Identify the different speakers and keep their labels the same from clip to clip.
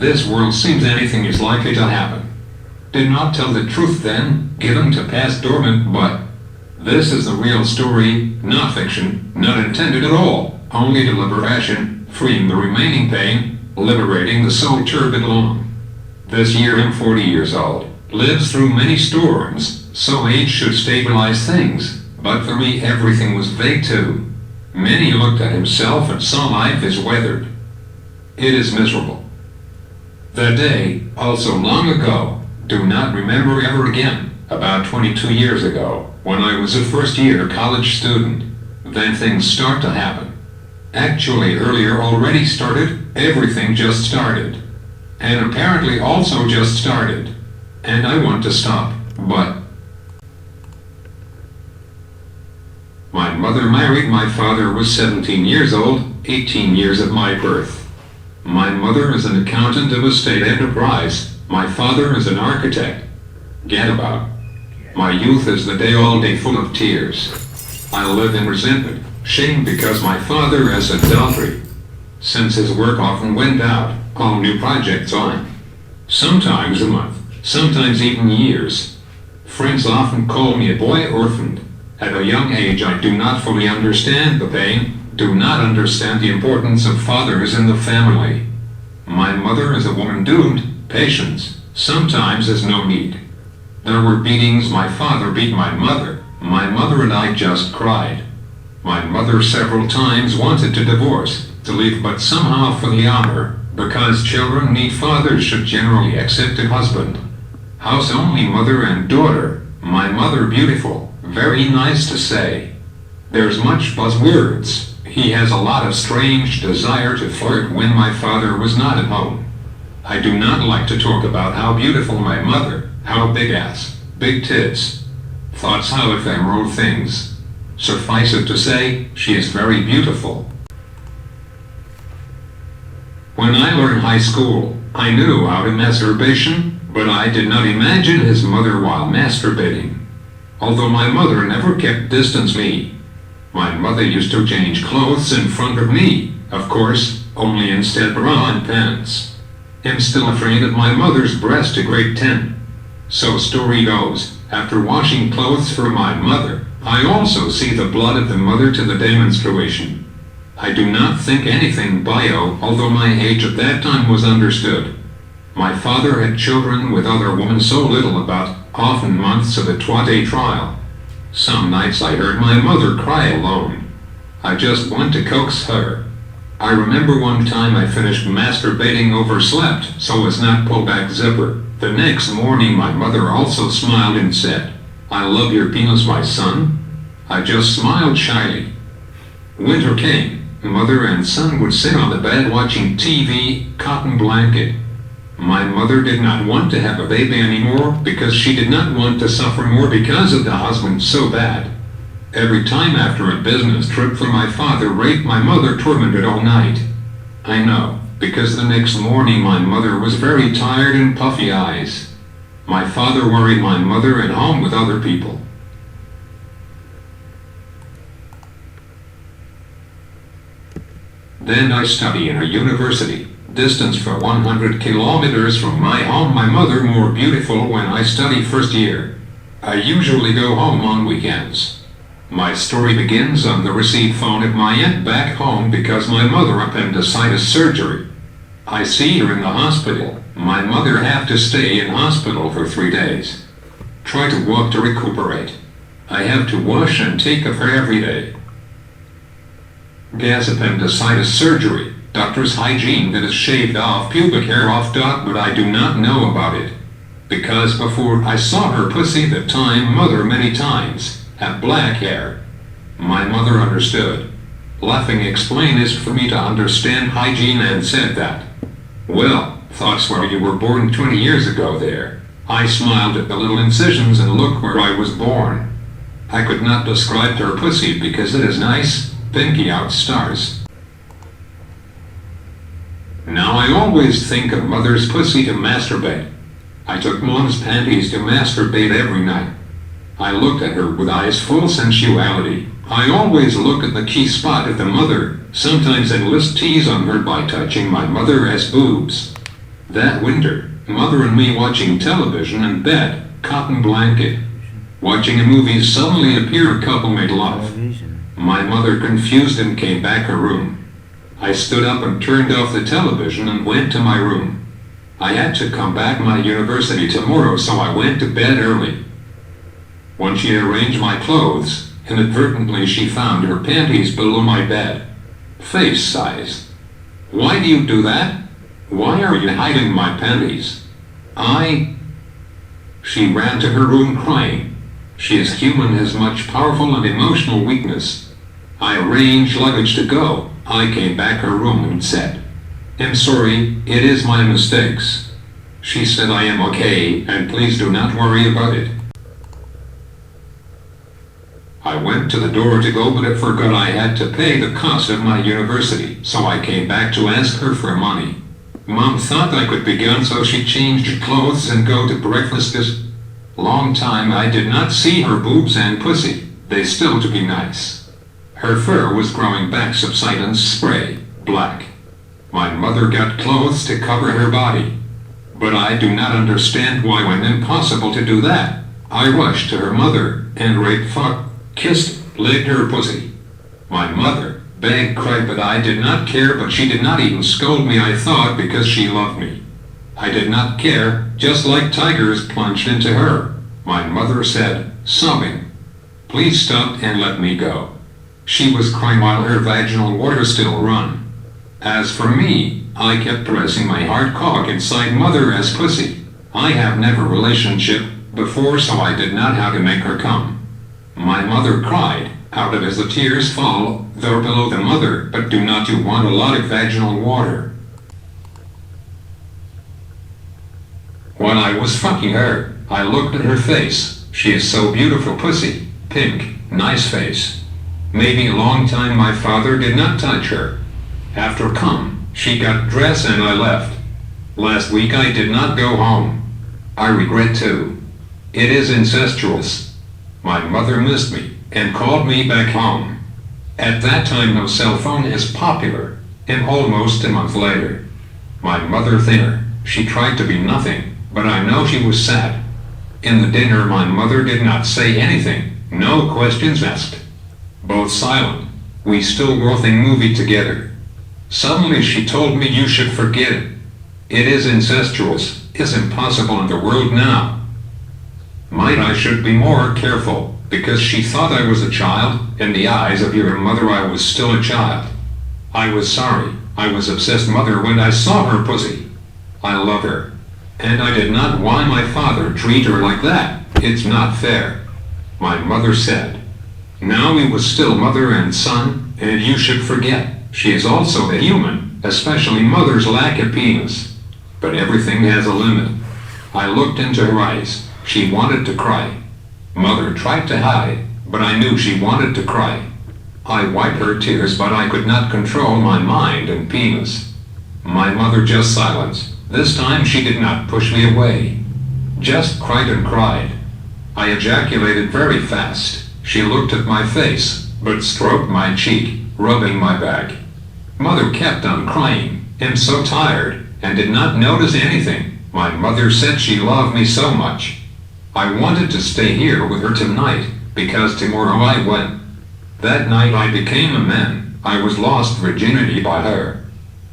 Speaker 1: This world seems anything is likely to happen. Did not tell the truth then, given to pass dormant, but this is the real story, not fiction, not intended at all, only deliberation, freeing the remaining pain, liberating the soul turbid along. This year I'm 40 years old, lives through many storms, so age should stabilize things, but for me everything was vague too. Many looked at himself and saw life is weathered. It is miserable. That day, also long ago, do not remember ever again, about 22 years ago, when I was a first-year college student. Then things start to happen. Actually earlier already started, everything just started. And apparently also just started. And I want to stop, but my mother married my father was 17 years old, 18 years of my birth. My mother is an accountant of a state enterprise. My father is an architect. Get about. My youth is the day all day full of tears. I live in resentment, shame because my father has adultery. Since his work often went out, all new projects on. Sometimes a month, sometimes even years. Friends often call me a boy orphaned. At a young age I do not fully understand the pain, do not understand the importance of fathers in the family. My mother is a woman doomed, patience, sometimes is no need. There were beatings, my father beat my mother and I just cried. My mother several times wanted to divorce, to leave, but somehow for the honor, because children need fathers should generally accept a husband. House only mother and daughter, my mother beautiful, very nice to say. There's much buzzwords. He has a lot of strange desire to flirt when my father was not at home. I do not like to talk about how beautiful my mother, how big ass, big tits. Thoughts how ephemeral things. Suffice it to say, she is very beautiful. When I learned high school, I knew how to masturbation, but I did not imagine his mother while masturbating. Although my mother never kept distance me. My mother used to change clothes in front of me, of course, only instead bra and pants. I'm still afraid of my mother's breast to grade 10. So story goes, after washing clothes for my mother, I also see the blood of the mother to the day menstruation. I do not think anything bio, although my age at that time was understood. My father had children with other women so little about, often months of a 2-day trial. Some nights I heard my mother cry alone. I just want to coax her. I remember one time I finished masturbating, overslept, so as not pull back zipper. The next morning my mother also smiled and said, "I love your penis, my son." I just smiled shyly. Winter came. Mother and son would sit on the bed watching TV, cotton blanket. My mother did not want to have a baby anymore because she did not want to suffer more because of the husband so bad. Every time after a business trip for my father raped my mother tormented all night. I know, because the next morning my mother was very tired and puffy eyes. My father worried my mother at home with other people. Then I study in a university. Distance for 100 kilometers from my home. My mother more beautiful when I study first year. I usually go home on weekends. My story begins on the receive phone of my aunt back home because my mother appendicitis surgery. I see her in the hospital. My mother have to stay in hospital for 3 days. Try to walk to recuperate. I have to wash and take of her every day. Gas appendicitis surgery. Doctor's hygiene that is shaved off pubic hair off dot, but I do not know about it. Because before I saw her pussy the time mother many times, had black hair. My mother understood. Laughing explain is for me to understand hygiene and said that. Well, thoughts where you were born 20 years ago there. I smiled at the little incisions and look where I was born. I could not describe her pussy because it is nice, pinky out stars. Now I always think of mother's pussy to masturbate. I took mom's panties to masturbate every night. I looked at her with eyes full of sensuality. I always look at the key spot of the mother, sometimes enlist tease on her by touching my mother's boobs. That winter, mother and me watching television in bed, cotton blanket. Watching a movie, suddenly appeared a couple made love. My mother, confused, and came back her room. I stood up and turned off the television and went to my room. I had to come back my university tomorrow, so I went to bed early. When she arranged my clothes, inadvertently she found her panties below my bed. Face size. Why do you do that? Why are you hiding my panties? She ran to her room crying. She is human, has much powerful and emotional weakness. I arranged luggage to go. I came back her room and said, "I'm sorry, it is my mistakes." She said, "I am okay, and please do not worry about it." I went to the door to go, but I forgot I had to pay the cost of my university, so I came back to ask her for money. Mom thought I could be gone, so she changed her clothes and go to breakfast. This long time I did not see her boobs and pussy. They still to be nice. Her fur was growing back, subsidence spray, black. My mother got clothes to cover her body. But I do not understand why, when impossible to do that. I rushed to her mother and raped, kissed, licked her pussy. My mother begged, cried, but I did not care, but she did not even scold me, I thought, because she loved me. I did not care, just like tigers plunged into her. My mother said, sobbing, "Please stop and let me go." She was crying while her vaginal water still run. As for me, I kept pressing my hard cock inside mother as pussy. I have never relationship before, so I did not how to make her come. My mother cried out of as the tears fall, though below the mother, but do not you want a lot of vaginal water? When I was fucking her, I looked at her face. She is so beautiful, pussy, pink, nice face. Maybe a long time my father did not touch her. After come, she got dressed and I left. Last week I did not go home. I regret too. It is incestuous. My mother missed me and called me back home. At that time no cell phone is popular, and almost a month later. My mother thinner, she tried to be nothing, but I know she was sad. In the dinner my mother did not say anything, no questions asked. Both silent. We still watching movie together. Suddenly she told me, "You should forget it. It is incestuous, it's impossible in the world now." I should be more careful, because she thought I was a child. In the eyes of your mother I was still a child. I was sorry, I was obsessed mother when I saw her pussy. I love her. And I did not want my father treat her like that. It's not fair. My mother said, "Now we was still mother and son, and you should forget. She is also a human, especially mothers lack a penis. But everything has a limit." I looked into her eyes. She wanted to cry. Mother tried to hide, but I knew she wanted to cry. I wiped her tears, but I could not control my mind and penis. My mother just silenced. This time she did not push me away. Just cried and cried. I ejaculated very fast. She looked at my face, but stroked my cheek, rubbing my back. Mother kept on crying. "I'm so tired," and did not notice anything. My mother said she loved me so much. I wanted to stay here with her tonight, because tomorrow I went. That night I became a man. I was lost virginity by her.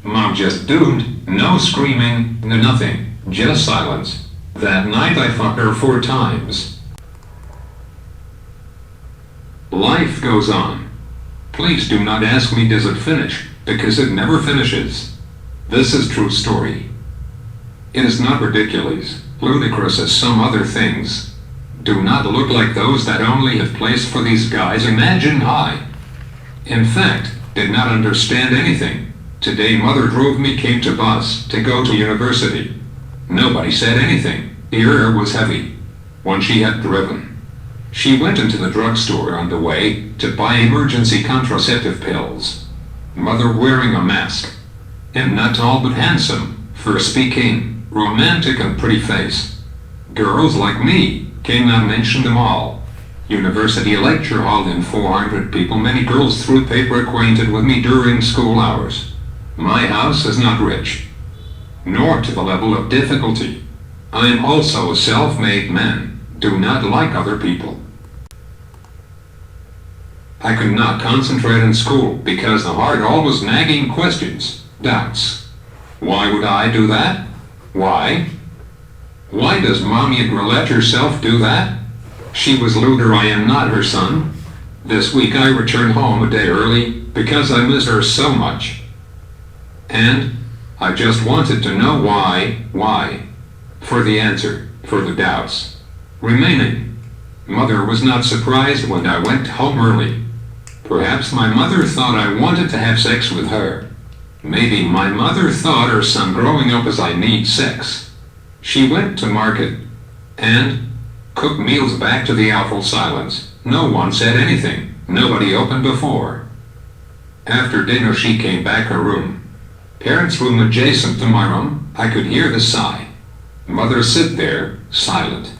Speaker 1: Mom just doomed, no screaming, no nothing, just silence. That night I fucked her 4 times. Life goes on. Please do not ask me does it finish, because it never finishes. This is true story. It is not ridiculous, ludicrous as some other things. Do not look like those that only have place for these guys imagine high. In fact, did not understand anything. Today mother drove me, came to bus, to go to university. Nobody said anything. The air was heavy. When she had driven, she went into the drugstore on the way to buy emergency contraceptive pills. Mother wearing a mask. And not tall but handsome, fur speaking. Romantic and pretty face. Girls like me, cannot mention them all. University lecture hall in 400 people, many girls through paper acquainted with me during school hours. My house is not rich. nor to the level of difficulty. I am also a self-made man, do not like other people. I could not concentrate in school because the heart always nagging questions, doubts. Why would I do that? Why? Why does Mommy let herself do that? She was lewder, I am not her son. This week I returned home a day early because I miss her so much. And I just wanted to know why? For the answer, for the doubts remaining. Mother was not surprised when I went home early. Perhaps my mother thought I wanted to have sex with her. Maybe my mother thought her son growing up as I need sex. She went to market and cooked meals back to the awful silence. No one said anything. Nobody opened before. After dinner she came back her room. Parents' room adjacent to my room. I could hear the sigh. Mother sit there, silent.